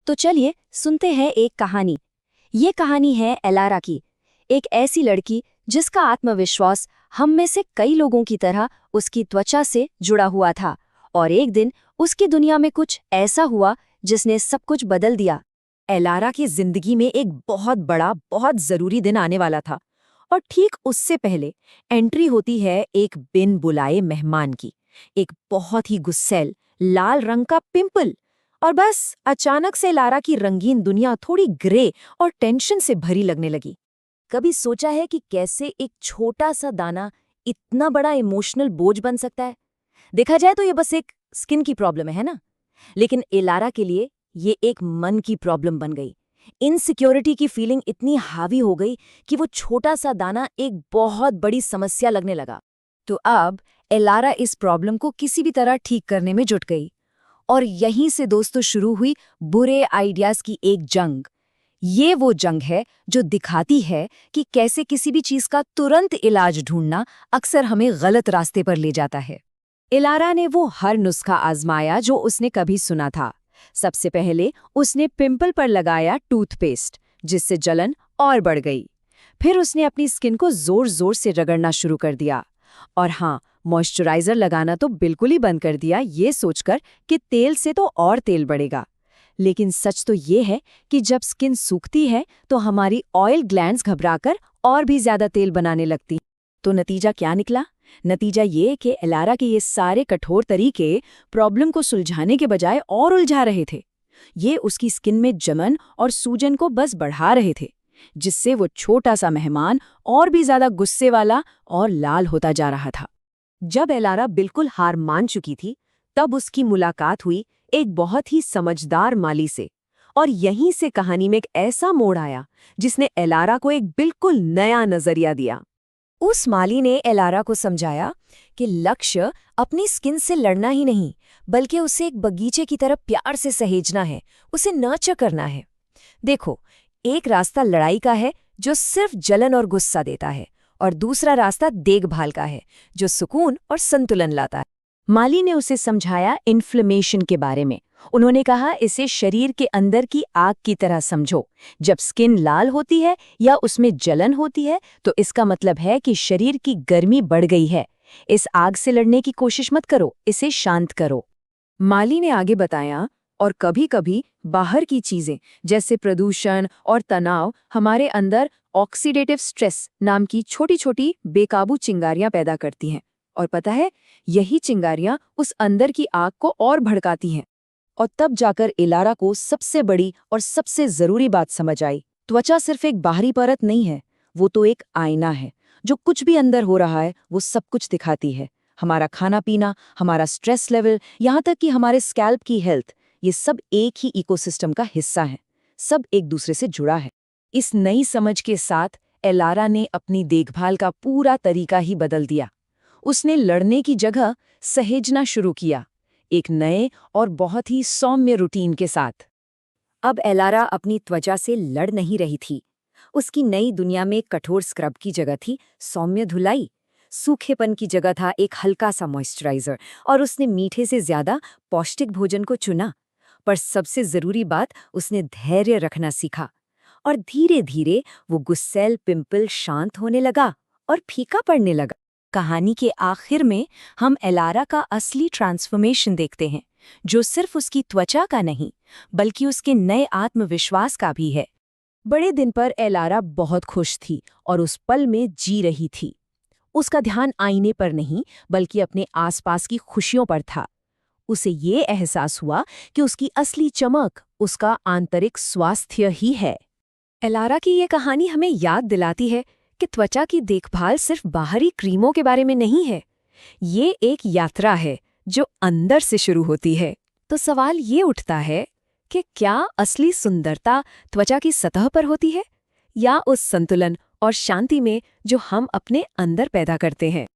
तो चलिए सुनते हैं एक कहानी। ये कहानी है एलारा की, एक ऐसी लड़की जिसका आत्मविश्वास हम में से कई लोगों की तरह उसकी त्वचा से जुड़ा हुआ था। और एक दिन उसकी दुनिया में कुछ ऐसा हुआ जिसने सब कुछ बदल दिया। एलारा की जिंदगी में एक बहुत बड़ा, बहुत जरूरी दिन आने वाला था और ठीक उससे पहले एंट्री होती है एक बिन बुलाए मेहमान की। एक बहुत ही गुस्सैल लाल रंग का पिंपल। और बस अचानक से एलारा की रंगीन दुनिया थोड़ी ग्रे और टेंशन से भरी लगने लगी। कभी सोचा है कि कैसे एक छोटा सा दाना इतना बड़ा इमोशनल बोझ बन सकता है? देखा जाए तो ये बस एक स्किन की प्रॉब्लम है ना, लेकिन एलारा के लिए ये एक मन की प्रॉब्लम बन गई। इनसिक्योरिटी की फीलिंग इतनी हावी हो गई कि वो छोटा सा दाना एक बहुत बड़ी समस्या लगने लगा। तो अब एलारा इस प्रॉब्लम को किसी भी तरह ठीक करने में जुट गई। और यहीं से दोस्तों शुरू हुई बुरे आइडियाज की एक जंग। ये वो जंग है जो दिखाती है कि कैसे किसी भी चीज का तुरंत इलाज ढूंढना अक्सर हमें गलत रास्ते पर ले जाता है। एलारा ने वो हर नुस्खा आजमाया जो उसने कभी सुना था। सबसे पहले उसने पिंपल पर लगाया टूथपेस्ट, जिससे जलन और बढ़ गई। फिर उसने अपनी स्किन को जोर जोर से रगड़ना शुरू कर दिया। और हाँ, मॉइस्चराइजर लगाना तो बिल्कुल ही बंद कर दिया, ये सोचकर कि तेल से तो और तेल बढ़ेगा। लेकिन सच तो ये है कि जब स्किन सूखती है तो हमारी ऑयल ग्लैंड्स घबराकर और भी ज्यादा तेल बनाने लगती। तो नतीजा क्या निकला? नतीजा ये कि एलारा के ये सारे कठोर तरीके प्रॉब्लम को सुलझाने के बजाय और उलझा रहे थे। ये उसकी स्किन में जमन और सूजन को बस बढ़ा रहे थे, जिससे वो छोटा सा मेहमान और भी ज्यादा गुस्से वाला और लाल होता जा रहा था। जब एलारा बिल्कुल हार मान चुकी थी, तब उसकी मुलाकात हुई एक बहुत ही समझदार माली से। और यहीं से कहानी में एक ऐसा मोड़ आया जिसने एलारा को एक बिल्कुल नया नजरिया दिया। उस माली ने एलारा को समझाया कि लक्ष्य अपनी स्किन से लड़ना ही नहीं, बल्कि उसे एक बगीचे की तरह प्यार से सहेजना है, उसे नर्चर करना है। देखो, एक रास्ता लड़ाई का है जो सिर्फ जलन और गुस्सा देता है, और दूसरा रास्ता देखभाल का है जो सुकून और संतुलन लाता है। माली ने उसे समझाया इन्फ्लेमेशन के बारे में। उन्होंने कहा, इसे शरीर के अंदर की आग की तरह समझो। जब स्किन लाल होती है या उसमें जलन होती है तो इसका मतलब है कि शरीर की गर्मी बढ़ गई है। इस आग से लड़ने की कोशिश मत करो, इसे शांत करो। माली ने आगे बताया, और कभी-कभी बाहर की चीजें जैसे प्रदूषण और तनाव हमारे अंदर ऑक्सीडेटिव स्ट्रेस नाम की छोटी-छोटी बेकाबू चिंगारियां पैदा करती हैं। और पता है, यही चिंगारियां उस अंदर की आग को और भड़काती हैं। और तब जाकर एलारा को सबसे बड़ी और सबसे जरूरी बात समझ आई। त्वचा सिर्फ एक बाहरी परत नहीं है, वो तो एक आईना है। जो कुछ भी अंदर हो रहा है वो सब कुछ दिखाती है। हमारा खाना पीना, हमारा स्ट्रेस लेवल, यहाँ तक कि हमारे स्कैल्प की हेल्थ, ये सब एक ही इकोसिस्टम का हिस्सा है। सब एक दूसरे से जुड़ा है। इस नई समझ के साथ एलारा ने अपनी देखभाल का पूरा तरीका ही बदल दिया। उसने लड़ने की जगह सहेजना शुरू किया, एक नए और बहुत ही सौम्य रूटीन के साथ। अब एलारा अपनी त्वचा से लड़ नहीं रही थी। उसकी नई दुनिया में कठोर स्क्रब की जगह थी सौम्य धुलाई, सूखेपन की जगह था एक हल्का सा मॉइस्चराइजर, और उसने मीठे से ज्यादा पौष्टिक भोजन को चुना। पर सबसे जरूरी बात, उसने धैर्य रखना सीखा। और धीरे धीरे वो गुस्सैल पिंपल शांत होने लगा और फीका पड़ने लगा। कहानी के आखिर में हम एलारा का असली ट्रांसफॉर्मेशन देखते हैं, जो सिर्फ उसकी त्वचा का नहीं बल्कि उसके नए आत्मविश्वास का भी है। बड़े दिन पर एलारा बहुत खुश थी और उस पल में जी रही थी। उसका ध्यान आईने पर नहीं बल्कि अपने आसपास की खुशियों पर था। उसे ये एहसास हुआ कि उसकी असली चमक उसका आंतरिक स्वास्थ्य ही है। एलारा की ये कहानी हमें याद दिलाती है कि त्वचा की देखभाल सिर्फ बाहरी क्रीमों के बारे में नहीं है। ये एक यात्रा है जो अंदर से शुरू होती है। तो सवाल ये उठता है कि क्या असली सुंदरता त्वचा की सतह पर होती है, या उस संतुलन और शांति में जो हम अपने अंदर पैदा करते हैं?